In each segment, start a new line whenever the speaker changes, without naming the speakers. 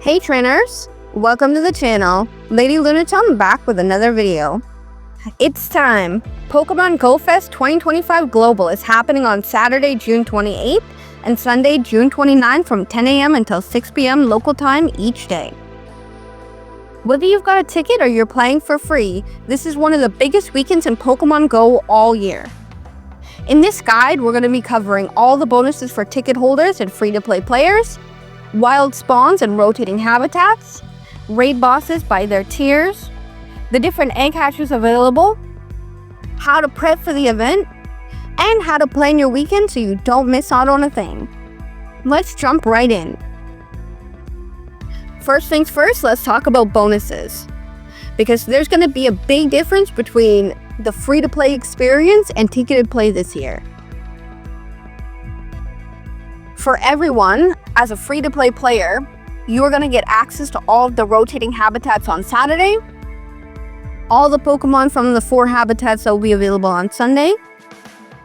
Hey trainers, welcome to the channel. LadyLunatone back with another video. It's time! Pokémon GO Fest 2025 Global is happening on Saturday, June 28th and Sunday, June 29th from 10 a.m. until 6 p.m. local time each day. Whether you've got a ticket or you're playing for free, this is one of the biggest weekends in Pokémon GO all year. In this guide, we're going to be covering all the bonuses for ticket holders and free-to-play players, wild spawns and rotating habitats, raid bosses by their tiers, the different egg hatches available, how to prep for the event, and how to plan your weekend so you don't miss out on a thing. Let's jump right in. First things first, let's talk about bonuses, because there's going to be a big difference between the free-to-play experience and ticketed play this year. For everyone, as a free-to-play player, you are going to get access to all of the rotating habitats on Saturday, all the Pokemon from the 4 habitats that will be available on Sunday,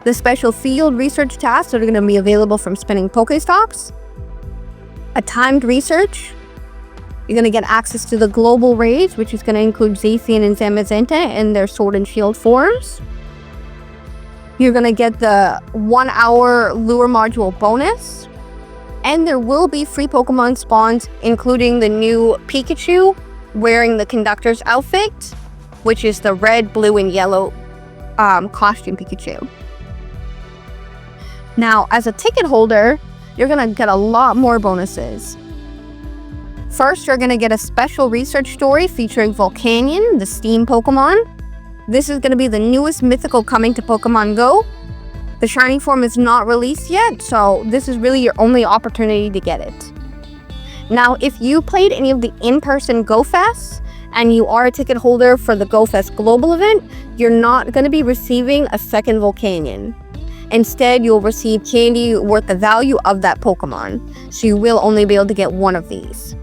the special field research tasks that are going to be available from spinning Pokestops, a timed research. You're going to get access to the global raids, which is going to include Zacian and Zamazenta in their Sword and Shield forms. You're going to get the 1-hour lure module bonus. And there will be free Pokemon spawns, including the new Pikachu wearing the conductor's outfit, which is the red, blue, and yellow costume Pikachu. Now, as a ticket holder, you're going to get a lot more bonuses. First, you're going to get a special research story featuring Volcanion, the Steam Pokemon. This is going to be the newest mythical coming to Pokemon GO. The shiny form is not released yet, so this is really your only opportunity to get it. Now, if you played any of the in-person GO Fests, and you are a ticket holder for the GO Fest Global event, you're not going to be receiving a second Volcanion. Instead, you'll receive candy worth the value of that Pokemon, so you will only be able to get one of these.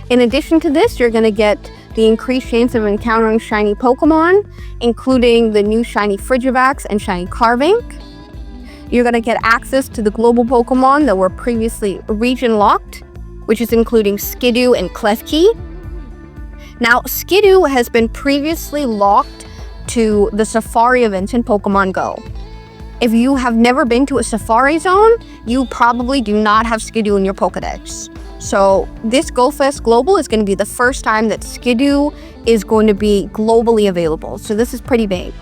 In addition to this, you're going to get the increased chance of encountering shiny Pokemon, including the new shiny Frigivax and shiny Carvink. You're going to get access to the global Pokemon that were previously region locked, which is including Skidoo and Klefki. Now, Skidoo has been previously locked to the Safari events in Pokemon GO. If you have never been to a Safari zone, you probably do not have Skidoo in your Pokedex. So this GO Fest Global is going to be the first time that Skidoo is going to be globally available. So this is pretty big.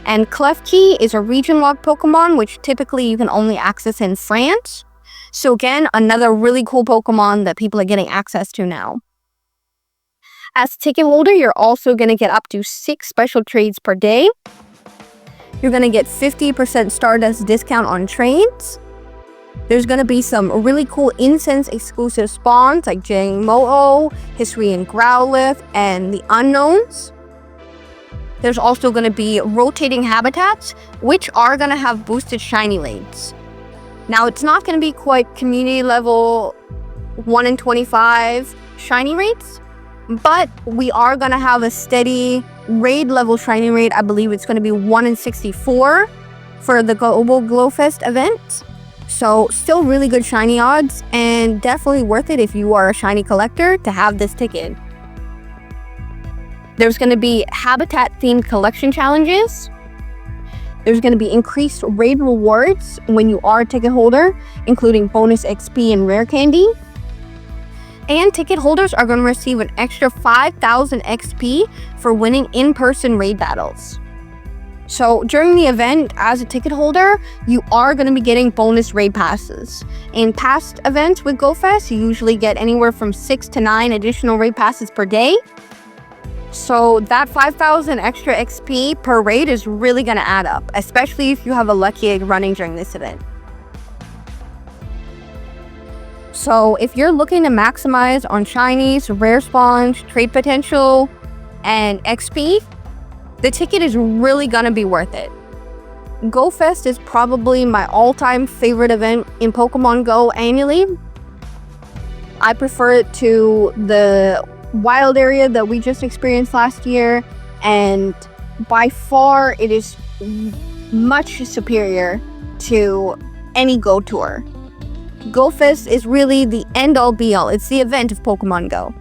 And Klefki is a region-locked Pokemon, which typically you can only access in France. So again, another really cool Pokemon that people are getting access to now. As ticket holder, you're also going to get up to 6 special trades per day. You're going to get 50% Stardust discount on trades. There's going to be some really cool Incense exclusive spawns like Jangmo-O, Hisuian Growlithe, and the Unknowns. There's also going to be rotating habitats, which are going to have boosted shiny rates. Now, it's not going to be quite community level 1 in 25 shiny rates, but we are going to have a steady raid level shiny rate. I believe it's going to be 1 in 64 for the Global GO Fest event. So still really good shiny odds, and definitely worth it if you are a shiny collector to have this ticket. There's going to be habitat themed collection challenges. There's going to be increased raid rewards when you are a ticket holder, including bonus XP and rare candy. And ticket holders are going to receive an extra 5,000 XP for winning in-person raid battles. So during the event, as a ticket holder, you are going to be getting bonus raid passes. In past events with GO Fest, you usually get anywhere from 6 to 9 additional raid passes per day. So that 5,000 extra XP per raid is really going to add up, especially if you have a lucky egg running during this event. So if you're looking to maximize on shinies, rare spawns, trade potential, and XP, the ticket is really gonna be worth it. GO Fest is probably my all-time favorite event in Pokemon GO annually. I prefer it to the wild area that we just experienced last year, and by far it is much superior to any GO tour. Go Fest is really the end-all be-all. It's the event of Pokemon Go.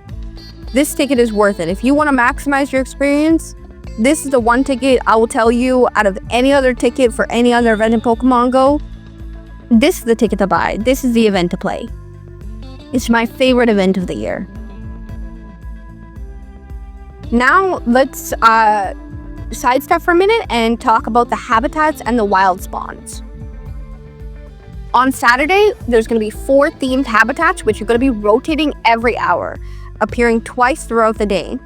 This ticket is worth it. If you want to maximize your experience, this is the one ticket I will tell you out of any other ticket for any other event in Pokemon Go. This is the ticket to buy. This is the event to play. It's my favorite event of the year. Now, let's sidestep for a minute and talk about the habitats and the wild spawns. On Saturday, there's going to be 4 themed habitats, which are going to be rotating every hour, appearing twice throughout the day.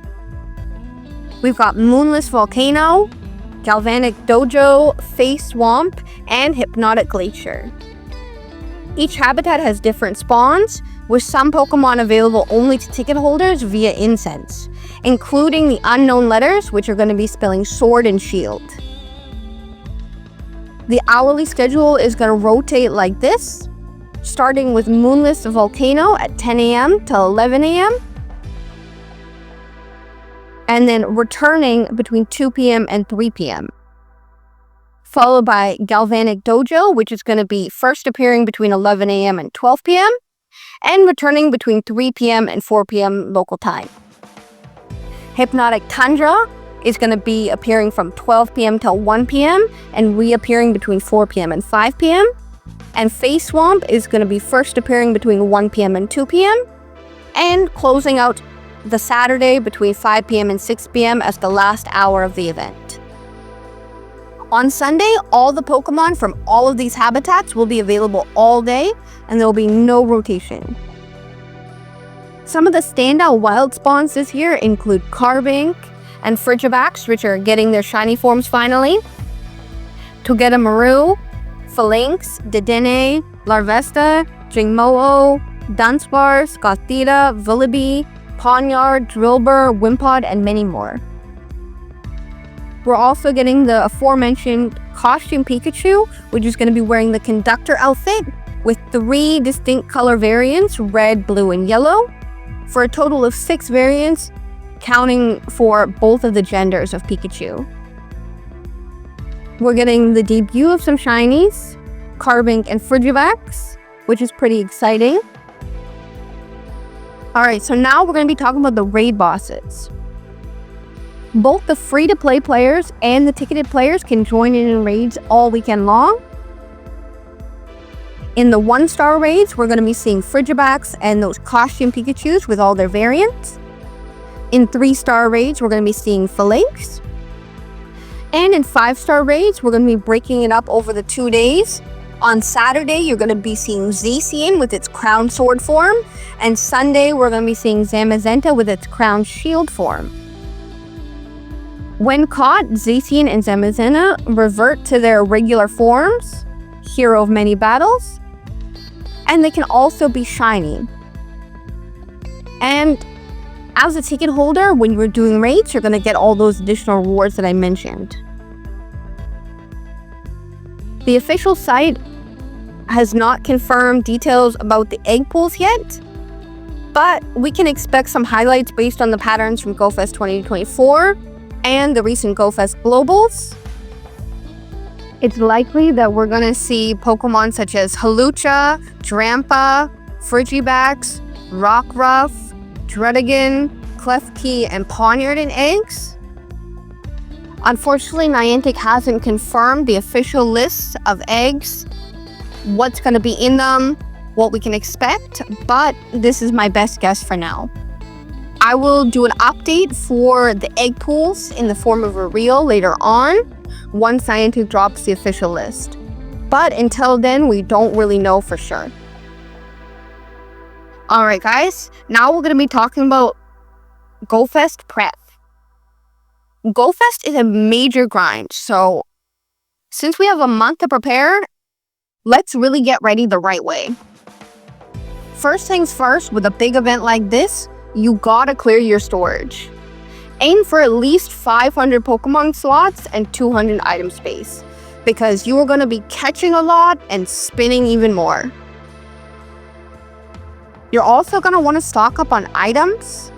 We've got Moonless Volcano, Galvanic Dojo, Face Swamp, and Hypnotic Glacier. Each habitat has different spawns, with some Pokemon available only to ticket holders via incense, including the unknown letters, which are going to be spelling Sword and Shield. The hourly schedule is going to rotate like this, starting with Moonless Volcano at 10 a.m. till 11 a.m. and then returning between 2 p.m. and 3 p.m. Followed by Galvanic Dojo, which is going to be first appearing between 11 a.m. and 12 p.m. and returning between 3 p.m. and 4 p.m. local time. Hypnotic Tundra is going to be appearing from 12 p.m. till 1 p.m. and reappearing between 4 p.m. and 5 p.m. And Face Swamp is going to be first appearing between 1 p.m. and 2 p.m. and closing out the Saturday between 5 p.m. and 6 p.m. as the last hour of the event. On Sunday, all the Pokemon from all of these habitats will be available all day, and there will be no rotation. Some of the standout wild spawns this year include Carbink and Frigivax, which are getting their shiny forms finally, Togedemaru, Phalanx, Dedenne, Larvesta, Jingmo-o, Dunsparce, Gothita, Vullaby, Pawniard, Drillbur, Wimpod, and many more. We're also getting the aforementioned Costume Pikachu, which is going to be wearing the Conductor outfit with 3 distinct color variants, red, blue, and yellow, for a total of 6 variants, counting for both of the genders of Pikachu. We're getting the debut of some shinies, Carbink and Frigivax, which is pretty exciting. Alright, so now we're going to be talking about the raid bosses. Both the free-to-play players and the ticketed players can join in raids all weekend long. In the 1-star raids, we're going to be seeing Frigivax and those Costume Pikachus with all their variants. In 3-star raids, we're going to be seeing Phalanx. And in 5-star raids, we're going to be breaking it up over the 2 days. On Saturday, you're going to be seeing Zacian with its Crown Sword form. And Sunday, we're going to be seeing Zamazenta with its Crown Shield form. When caught, Zacian and Zamazenta revert to their regular forms, Hero of Many Battles, and they can also be shiny. And as a ticket holder, when you're doing raids, you're going to get all those additional rewards that I mentioned. The official site has not confirmed details about the egg pools yet, but we can expect some highlights based on the patterns from Go Fest 2024 and the recent Go Fest Globals. It's likely that we're going to see Pokemon such as Hawlucha, Drampa, Frigivax, Rockruff, Druddigon, Klefki, and Pawniard in eggs. Unfortunately, Niantic hasn't confirmed the official list of eggs, what's going to be in them, what we can expect, but this is my best guess for now. I will do an update for the egg pools in the form of a reel later on, once Niantic drops the official list. But until then, we don't really know for sure. Alright guys, now we're going to be talking about Go Fest prep. Go Fest is a major grind, so since we have a month to prepare, let's really get ready the right way. First things first, with a big event like this, you gotta clear your storage. Aim for at least 500 Pokemon slots and 200 item space, because you are going to be catching a lot and spinning even more. You're also going to want to stock up on items.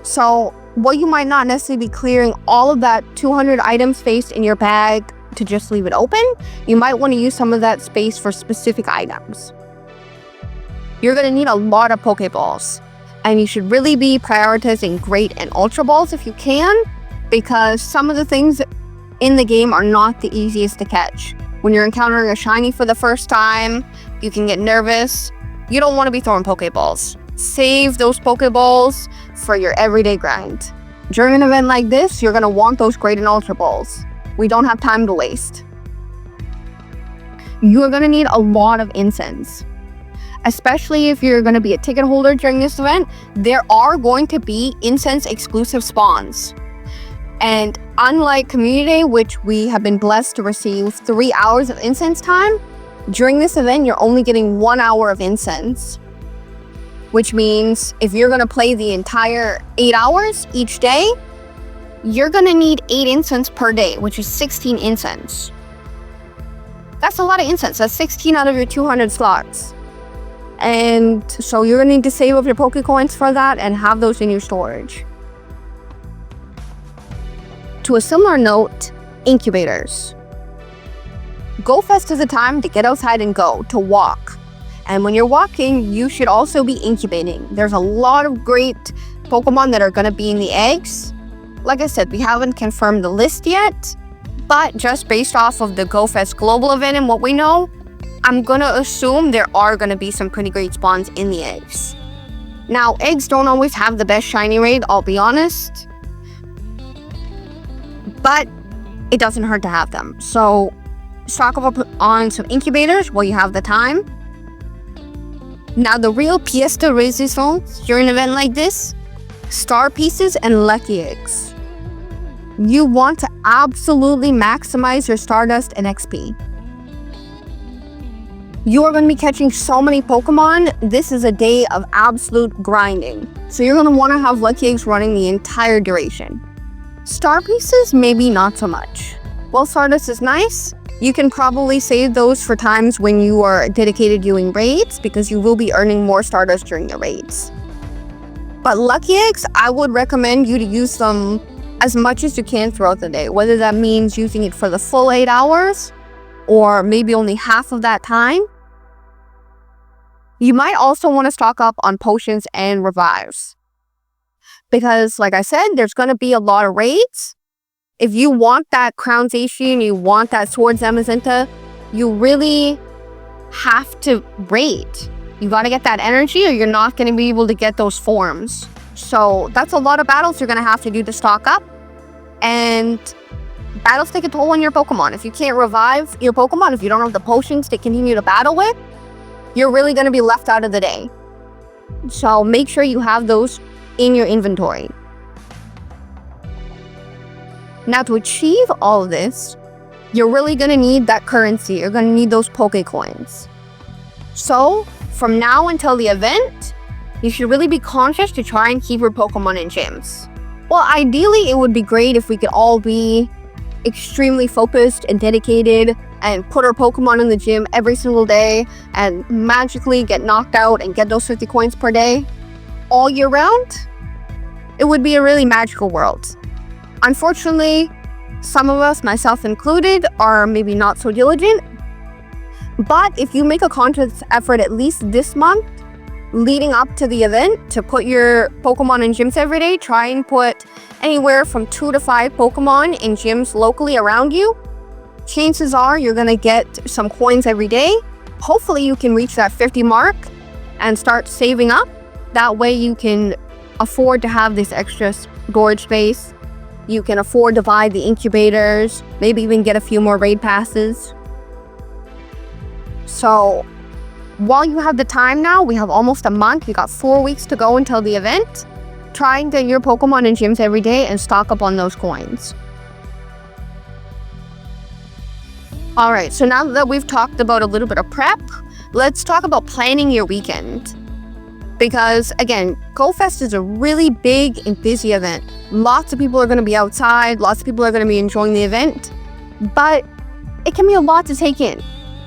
So while you might not necessarily be clearing all of that 200 item space in your bag to just leave it open, you might want to use some of that space for specific items. you're going to need a lot of Pokeballs. And you should really be prioritizing Great and Ultra Balls if you can, because some of the things in the game are not the easiest to catch. When you're encountering a shiny for the first time, you can get nervous. You don't want to be throwing Pokeballs. Save those Pokeballs for your everyday grind. During an event like this, you're going to want those Great and Ultra Balls. We don't have time to waste. You're going to need a lot of incense. Especially if you're going to be a ticket holder during this event, there are going to be incense exclusive spawns. And unlike Community Day, which we have been blessed to receive 3 hours of incense time, during this event, you're only getting 1 hour of incense. Which means if you're going to play the entire 8 hours each day, you're going to need 8 incense per day, which is 16 incense. That's a lot of incense. That's 16 out of your 200 slots. And so you're going to need to save up your Pokecoins for that and have those in your storage. To a similar note, incubators. Go Fest is a time to get outside and go, to walk. And when you're walking, you should also be incubating. There's a lot of great Pokemon that are going to be in the eggs. Like I said, we haven't confirmed the list yet, but just based off of the Go Fest global event and what we know, I'm going to assume there are going to be some pretty great spawns in the eggs. Now, eggs don't always have the best shiny rate, I'll be honest. But it doesn't hurt to have them. So stock up on some incubators while you have the time. Now, the real pièce de résistance during an event like this, star pieces and lucky eggs. You want to absolutely maximize your Stardust and XP. You are going to be catching so many Pokemon. This is a day of absolute grinding. So you're going to want to have lucky eggs running the entire duration. Star pieces, maybe not so much. While Stardust is nice, you can probably save those for times when you are dedicated doing raids, because you will be earning more Stardust during the raids. But lucky eggs, I would recommend you to use them as much as you can throughout the day, whether that means using it for the full 8 hours or maybe only half of that time. You might also want to stock up on potions and revives. Because, like I said, there's going to be a lot of raids. If you want that Crown Zacian, you want that Swords Zamazenta, you really have to raid. You got to get that energy or you're not going to be able to get those forms. So that's a lot of battles you're going to have to do to stock up. And battles take a toll on your Pokemon. If you can't revive your Pokemon, if you don't have the potions to continue to battle with, you're really going to be left out of the day. So make sure you have those in your inventory. Now, to achieve all of this, you're really going to need that currency. You're going to need those Pokecoins. So from now until the event, you should really be conscious to try and keep your Pokemon in gyms. Well, ideally, it would be great if we could all be extremely focused and dedicated and put our Pokemon in the gym every single day and magically get knocked out and get those 50 coins per day all year round. It would be a really magical world. Unfortunately, some of us, myself included, are maybe not so diligent. But if you make a conscious effort at least this month, leading up to the event, to put your Pokemon in gyms every day, try and put anywhere from 2 to 5 Pokemon in gyms locally around you, chances are you're going to get some coins every day. Hopefully you can reach that 50 mark and start saving up. That way you can afford to have this extra storage space. You can afford to buy the incubators, maybe even get a few more raid passes. So while you have the time now, we have almost a month. We got 4 weeks to go until the event. Try and get your Pokemon in gyms every day and stock up on those coins. Alright, so now that we've talked about a little bit of prep, let's talk about planning your weekend. Because, again, Go Fest is a really big and busy event. Lots of people are going to be outside. Lots of people are going to be enjoying the event. But it can be a lot to take in.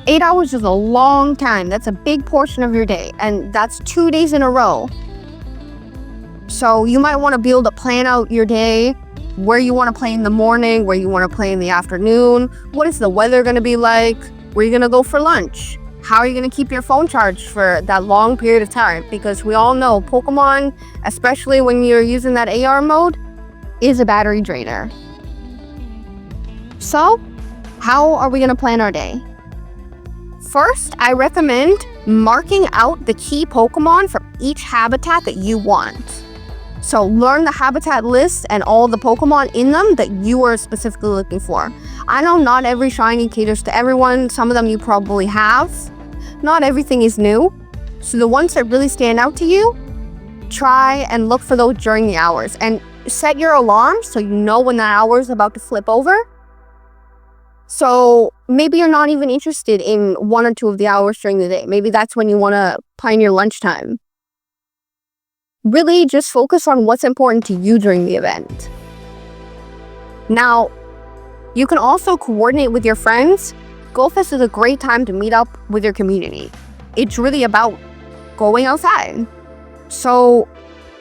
8 hours is a long time. That's a big portion of your day. And that's 2 days in a row. So you might want to be able to plan out your day, where you want to play in the morning, where you want to play in the afternoon. What is the weather going to be like? Where are you going to go for lunch? how are you going to keep your phone charged for that long period of time? Because we all know Pokemon, especially when you're using that AR mode, is a battery drainer. So, how are we going to plan our day? First, I recommend marking out the key Pokemon from each habitat that you want. So learn the habitat list and all the Pokemon in them that you are specifically looking for. I know not every shiny caters to everyone. Some of them you probably have. Not everything is new. So the ones that really stand out to you, try and look for those during the hours. And set your alarm so you know when that hour is about to flip over. So maybe you're not even interested in 1 or 2 of the hours during the day. Maybe that's when you want to plan your lunchtime. Really just focus on what's important to you during the event. Now, you can also coordinate with your friends. Go Fest is a great time to meet up with your community. It's really about going outside. So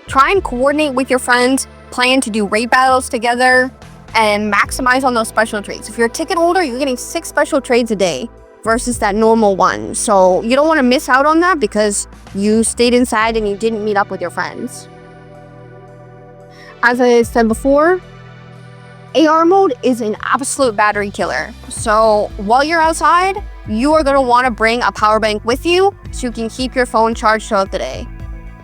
try and coordinate with your friends, plan to do raid battles together, and maximize on those special trades. If you're a ticket holder, you're getting 6 special trades a day versus that normal one. So you don't want to miss out on that because you stayed inside and you didn't meet up with your friends. As I said before, AR mode is an absolute battery killer. So while you're outside, you are going to want to bring a power bank with you so you can keep your phone charged throughout the day.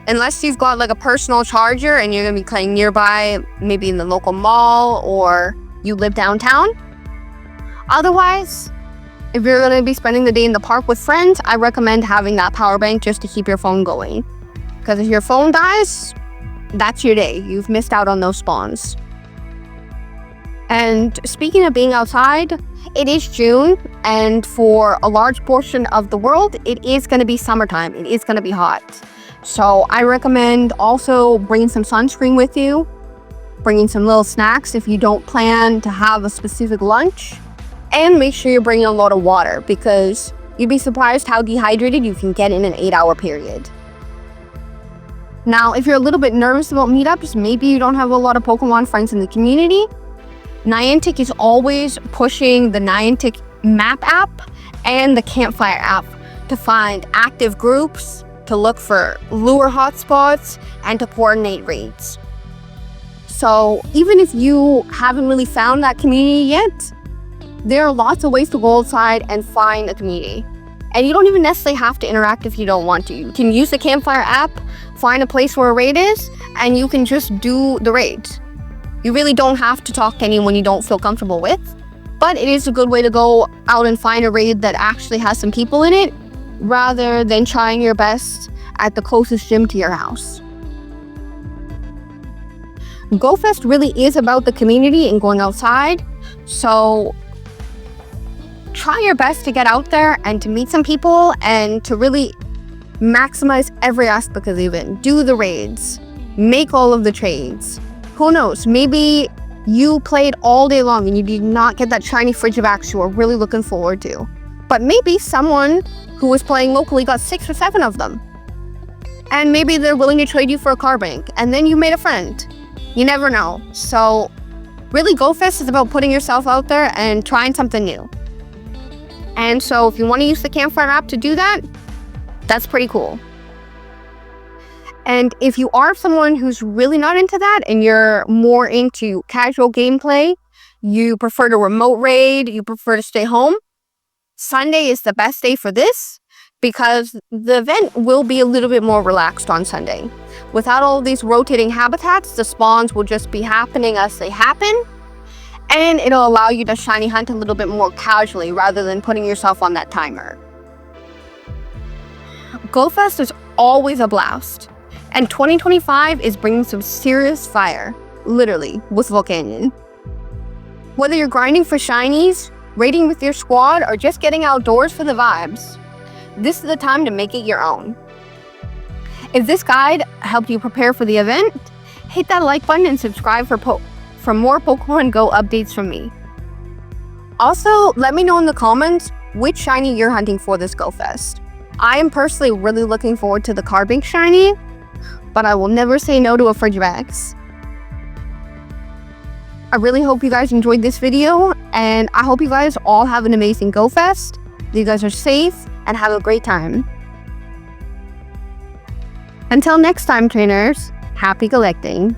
Unless you've got like a personal charger and you're going to be playing nearby, maybe in the local mall or you live downtown. Otherwise, if you're going to be spending the day in the park with friends, I recommend having that power bank just to keep your phone going. Because if your phone dies, that's your day. You've missed out on those spawns. And speaking of being outside, it is June, and for a large portion of the world, it is going to be summertime. It is going to be hot. So I recommend also bringing some sunscreen with you, bringing some little snacks if you don't plan to have a specific lunch, and make sure you're bringing a lot of water because you'd be surprised how dehydrated you can get in an 8-hour period. Now, if you're a little bit nervous about meetups, maybe you don't have a lot of Pokemon friends in the community, Niantic is always pushing the Niantic map app and the Campfire app to find active groups, to look for lure hotspots, and to coordinate raids. So even if you haven't really found that community yet, there are lots of ways to go outside and find a community. And you don't even necessarily have to interact if you don't want to. You can use the Campfire app, find a place where a raid is, and you can just do the raids. You really don't have to talk to anyone you don't feel comfortable with, but it is a good way to go out and find a raid that actually has some people in it, rather than trying your best at the closest gym to your house. Go Fest really is about the community and going outside, so try your best to get out there and to meet some people and to really maximize every aspect of the event. Do the raids, make all of the trades. Who knows, maybe you played all day long and you did not get that shiny Frigivax you were really looking forward to. But maybe someone who was playing locally got 6 or 7 of them. And maybe they're willing to trade you for a car bank, and then you made a friend. You never know. So really, Go Fest is about putting yourself out there and trying something new. And so if you want to use the Campfire app to do that, that's pretty cool. And if you are someone who's really not into that and you're more into casual gameplay, you prefer to remote raid, you prefer to stay home, Sunday is the best day for this because the event will be a little bit more relaxed on Sunday. Without all of these rotating habitats, the spawns will just be happening as they happen, and it'll allow you to shiny hunt a little bit more casually rather than putting yourself on that timer. Go Fest is always a blast, and 2025 is bringing some serious fire, literally, with Volcanion. Whether you're grinding for shinies, raiding with your squad, or just getting outdoors for the vibes, this is the time to make it your own. If this guide helped you prepare for the event, hit that like button and subscribe for more Pokemon Go updates from me. Also, let me know in the comments which shiny you're hunting for this Go Fest. I am personally really looking forward to the Carbink shiny, but I will never say no to a Frigivax. I really hope you guys enjoyed this video, and I hope you guys all have an amazing Go Fest, that you guys are safe, and have a great time. Until next time, trainers, happy collecting.